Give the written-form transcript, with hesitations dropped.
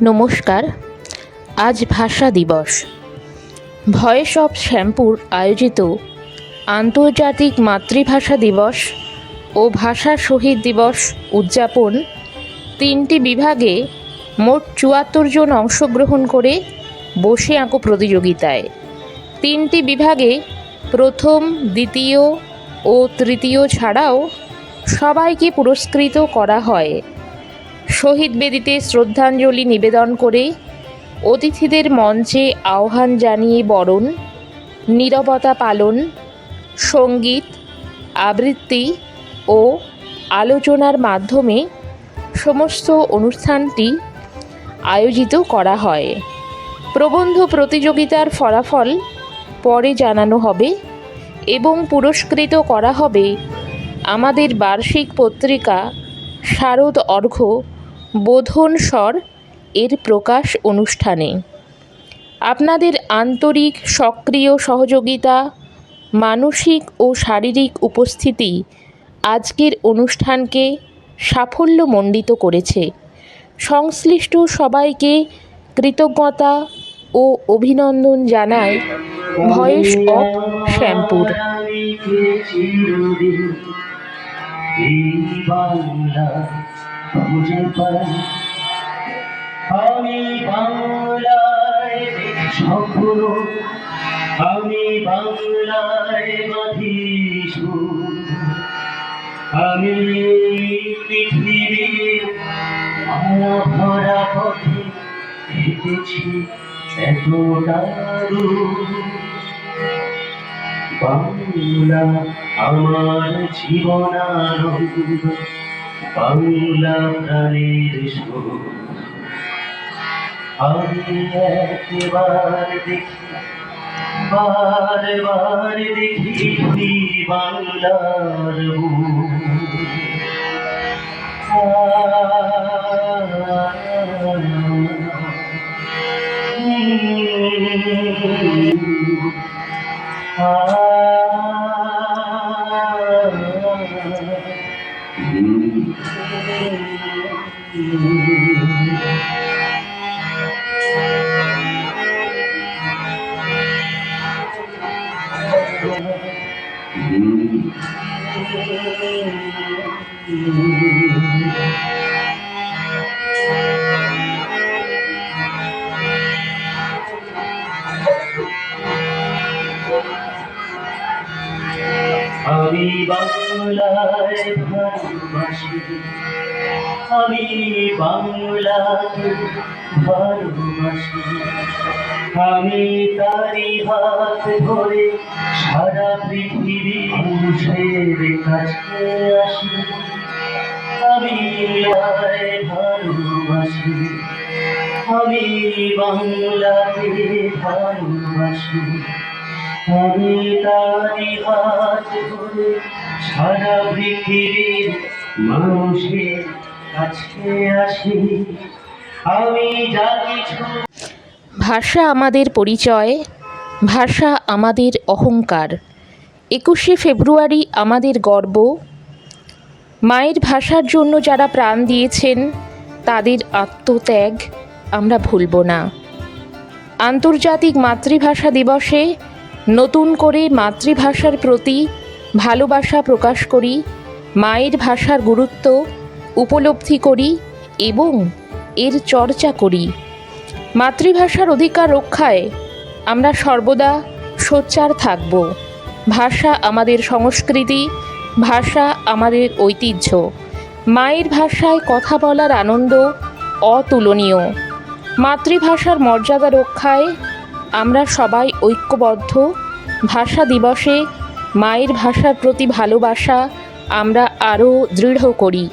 নমস্কার। আজ ভাষা দিবস। ভয়েস অফ শ্যামপুর আয়োজিত আন্তর্জাতিক মাতৃভাষা দিবস ও ভাষা শহীদ দিবস উদযাপন 3টি বিভাগে মোট ৭৪ জন অংশগ্রহণ করে বসে আঁকো প্রতিযোগিতায় 3টি বিভাগে প্রথম, দ্বিতীয় ও তৃতীয় ছাড়াও সবাইকে পুরস্কৃত করা হয়। শহীদ বেদিতে শ্রদ্ধাঞ্জলি নিবেদন করে অতিথিদের মঞ্চে আহ্বান জানিয়ে বরণ, নীরবতা পালন, সঙ্গীত, আবৃত্তি ও আলোচনার মাধ্যমে সমস্ত অনুষ্ঠানটি আয়োজিত করা হয়। প্রবন্ধ প্রতিযোগিতার ফলাফল পরে জানানো হবে এবং পুরস্কৃত করা হবে আমাদের বার্ষিক পত্রিকা শারদ অর্ঘ্য বোধন স্বর এর প্রকাশ অনুষ্ঠানে। আপনাদের আন্তরিক সক্রিয় সহযোগিতা, মানসিক ও শারীরিক উপস্থিতি আজকের অনুষ্ঠানকে সাফল্যমণ্ডিত করেছে। সংশ্লিষ্ট সবাইকে কৃতজ্ঞতা ও অভিনন্দন জানায় ভয়েস অফ শ্যামপুর। আমি বাংলায় স্বপ্ন, আমি বাংলায় বাঁধি সুর, আমি পৃথিবীর মায়া ভরা পথে হেঁটেছি এতটা দূর। বাংলা আমার জীবনানন্দ, বাংলা প্রাণের সুর। আমি একবার দেখি, বারবার দেখি বাংলার আমি বাংলায় ভালোবাসি, আমি বাংলাকে ভালোবাসি, আমি তারি হাত ধরে সারা পৃথিবী মানুষের কাছে আসি। আমি ভালোবাসি, আমি বাংলাকে ভালোবাসি, আমি তারি হাত ধরে সারা পৃথিবীর মানুষের কাছে আসি। আমি যা কিছু। ভাষা আমাদের পরিচয়, ভাষা আমাদের অহংকার। 21শে ফেব্রুয়ারি আমাদের গর্ব। মায়ের ভাষার জন্য যারা প্রাণ দিয়েছেন তাদের আত্মত্যাগ আমরা ভুলব না। আন্তর্জাতিক মাতৃভাষা দিবসে নতুন করে মাতৃভাষার প্রতি ভালোবাসা প্রকাশ করি, মায়ের ভাষার গুরুত্ব উপলব্ধি করি এবং এর চর্চা করি। মাতৃভাষার অধিকার রক্ষায় আমরা সর্বদা সোচ্চার থাকব। ভাষা আমাদের সংস্কৃতি, ভাষা আমাদের ঐতিহ্য। মায়ের ভাষায় কথা বলার আনন্দ অতুলনীয়। মাতৃভাষার মর্যাদা রক্ষায় আমরা সবাই ঐক্যবদ্ধ। ভাষা দিবসে মায়ের ভাষার প্রতি ভালোবাসা আমরা আরও দৃঢ় করি।